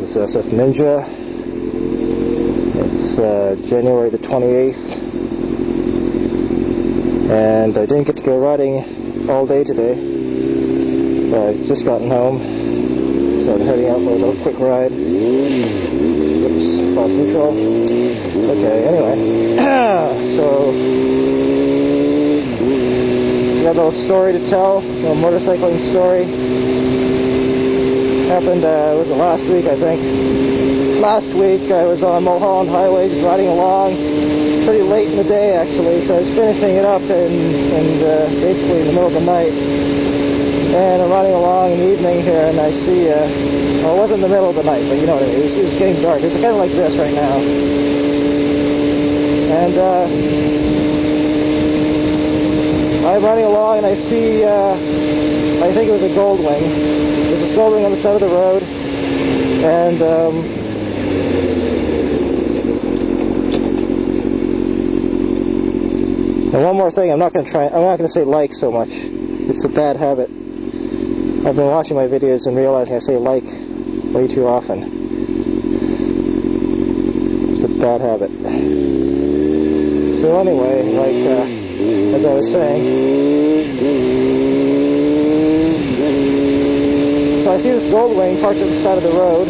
This is SF Ninja. It's January the 28th, and I didn't get to go riding all day today, but I've just gotten home, so I'm heading out for a little quick ride. Oops, lost neutral. Okay, anyway, so got a little story to tell, a little motorcycling story. Happened, was it last week, I think? Last week I was on Mulholland Highway just riding along pretty late in the day actually, so I was finishing it up and basically in the middle of the night, and I'm riding along in the evening here and I see, well, it wasn't in the middle of the night, but you know what I mean, it was getting dark. It's kind of like this right now, and I'm riding along and I see, I think it was a Goldwing. There's a Goldwing on the side of the road, and and one more thing, I'm not going to say like so much. It's a bad habit. I've been watching my videos and realizing I say like way too often. It's a bad habit. So anyway, like, as I was saying, so I see this Goldwing parked at the side of the road,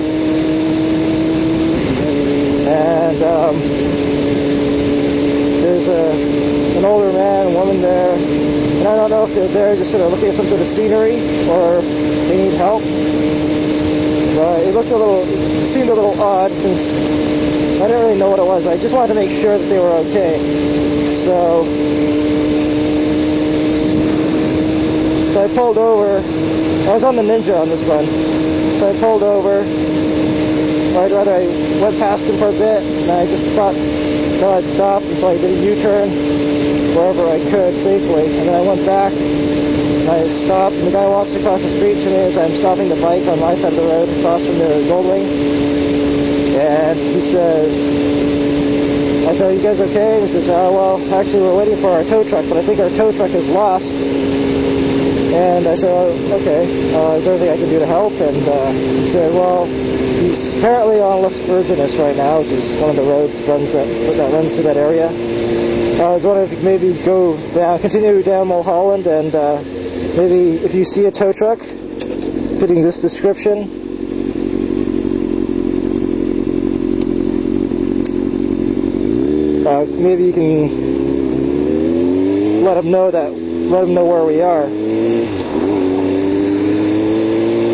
and there's an older man and woman there, and I don't know if they're there just sort of looking at some sort of scenery or they need help, but it seemed a little odd since I didn't really know what it was. I just wanted to make sure that they were okay. So I pulled over. I was on the Ninja on this run, so I pulled over. Or rather, I went past him for a bit, and I just thought, no, I'd stop, and so I did a U-turn wherever I could safely, and then I went back, and I stopped, and the guy walks across the street to me as I'm stopping the bike on my side of the road, across from the Goldwing, and he said, I said, are you guys okay? And he says, oh, well, actually we're waiting for our tow truck, but I think our tow truck is lost. And I said, oh, okay, is there anything I can do to help? And he said, well, he's apparently on Les Virginis right now, which is one of the roads that runs through that area. I was wondering if you could maybe go down, continue down Mulholland, and maybe if you see a tow truck fitting this description, maybe you can let them know where we are.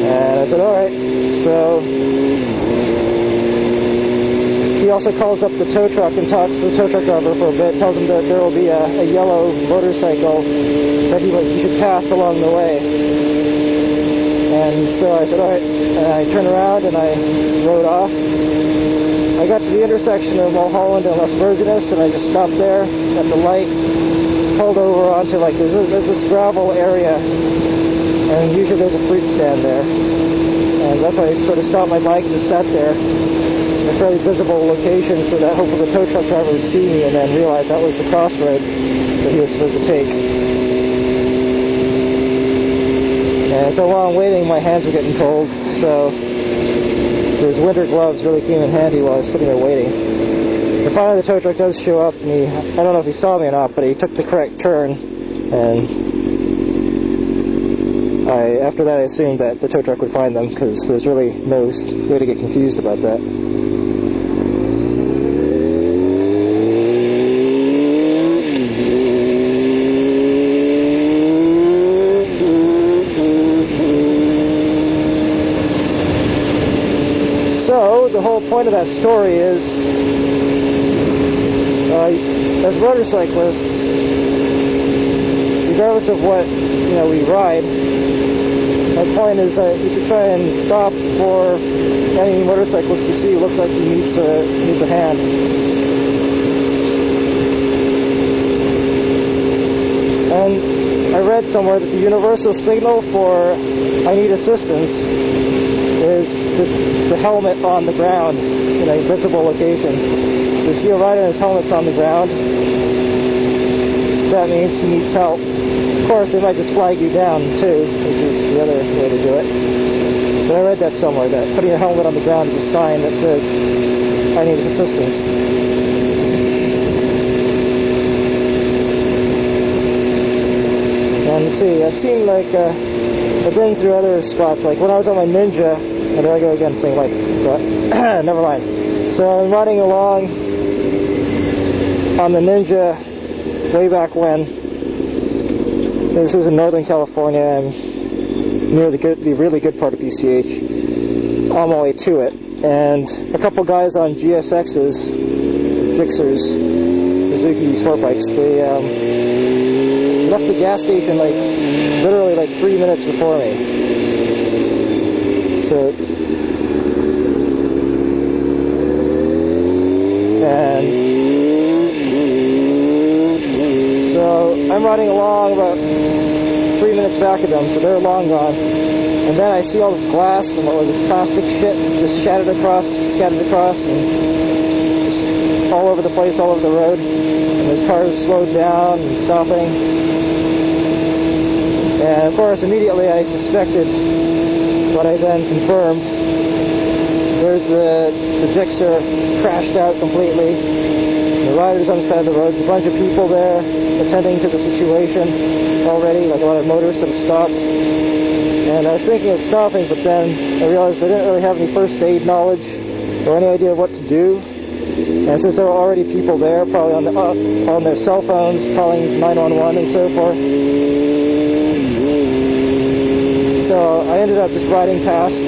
And I said, all right. So he also calls up the tow truck and talks to the tow truck driver for a bit, tells him that there will be a yellow motorcycle that he should pass along the way. And so I said, all right. And I turned around and I rode off. I got to the intersection of Mulholland and Les Virginis, and I just stopped there at the light, pulled over onto, like, there's this gravel area, and usually there's a fruit stand there. And that's why I sort of stopped my bike and just sat there in a fairly visible location so that hopefully the tow truck driver would see me and then realize that was the crossroad that he was supposed to take. And so while I'm waiting, my hands were getting cold, so his winter gloves really came in handy while I was sitting there waiting. And finally the tow truck does show up, and I don't know if he saw me or not, but he took the correct turn, and after that I assumed that the tow truck would find them, because there's really no way to get confused about that. So the whole point of that story is, as motorcyclists, regardless of what we ride, my point is you should try and stop for any motorcyclist you see who looks like he needs a hand. And I read somewhere that the universal signal for I need assistance is the helmet on the ground in a visible location. So if you see a rider and his helmet's on the ground, that means he needs help. Of course, they might just flag you down too, which is the other way to do it. But I read that somewhere, that putting your helmet on the ground is a sign that says, I need assistance. And see, I've seen like, I've been through other spots, like when I was on my Ninja, and there I go again saying like, but never mind. So I'm riding along on the Ninja way back when. This is in Northern California. I'm near the really good part of PCH, on my way to it. And a couple guys on GSXs, Gixxers, Suzuki sport bikes, they left the gas station like literally like 3 minutes before me. So I'm riding along about 3 minutes back of them, so they're long gone. And then I see all this glass and all this plastic shit just scattered across, and just all over the place, all over the road. And there's cars slowed down and stopping. And of course, immediately I suspected what I then confirmed. There's the Gixxer crashed out completely. The riders on the side of the road. There's a bunch of people there attending to the situation already, like a lot of motorists have stopped. And I was thinking of stopping, but then I realized I didn't really have any first aid knowledge or any idea of what to do. And since there were already people there, probably on their cell phones, calling 911 and so forth. So I ended up just riding past,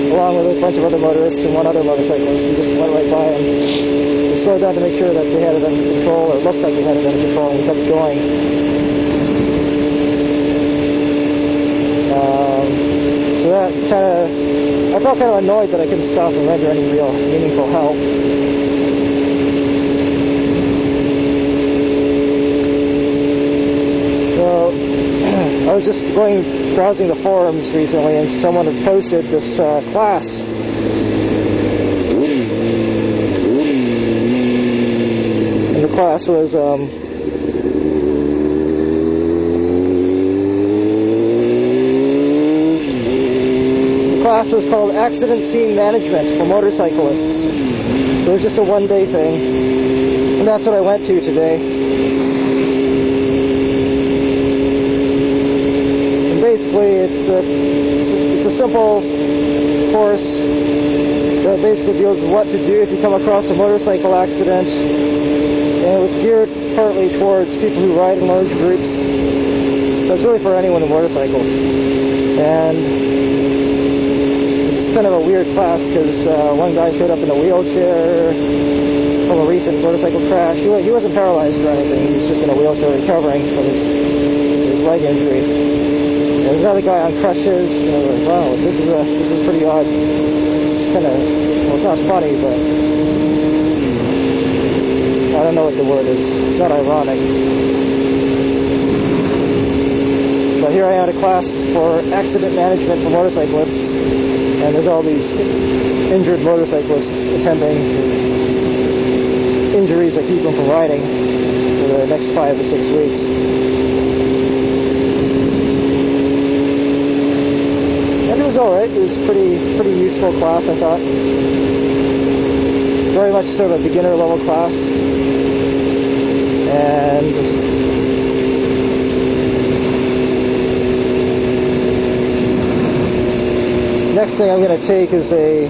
along with a bunch of other motorists and one other motorcyclist. We just went right by them. We slowed down to make sure that they had it under control, or it looked like they had it under control, and we kept going. So that kind of, I felt kind of annoyed that I couldn't stop and render any real meaningful help. So I was just browsing the forums recently, and someone had posted this class. And the class was was called Accident Scene Management for Motorcyclists. So it was just a one-day thing, and that's what I went to today. And basically, it's a simple course that basically deals with what to do if you come across a motorcycle accident, and it was geared partly towards people who ride in large groups. So it's really for anyone in motorcycles. And kind of a weird class because one guy showed up in a wheelchair from a recent motorcycle crash. He wasn't paralyzed or anything. He was just in a wheelchair recovering from his leg injury. There's another guy on crutches. And I was like, wow, this is pretty odd. It's kind of, well, it's not funny, but I don't know what the word is. It's not ironic. But here I am at a class for accident management for motorcyclists. And there's all these injured motorcyclists attending with injuries that keep them from riding for the next 5 or 6 weeks. And it was alright. It was pretty useful class, I thought. Very much sort of a beginner level class. And next thing I'm going to take is a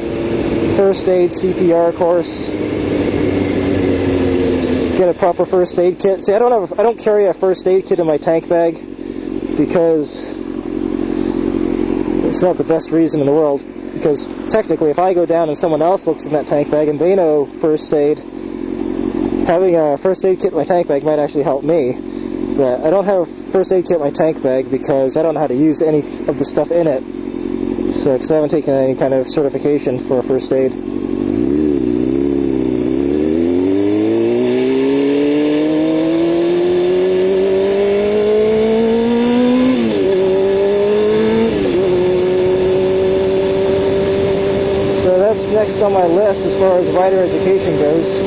first aid CPR course. Get a proper first aid kit. See, I don't carry a first aid kit in my tank bag because it's not the best reason in the world. Because technically, if I go down and someone else looks in that tank bag and they know first aid, having a first aid kit in my tank bag might actually help me. But I don't have a first aid kit in my tank bag because I don't know how to use any of the stuff in it. So, because I haven't taken any kind of certification for first aid. So that's next on my list as far as rider education goes.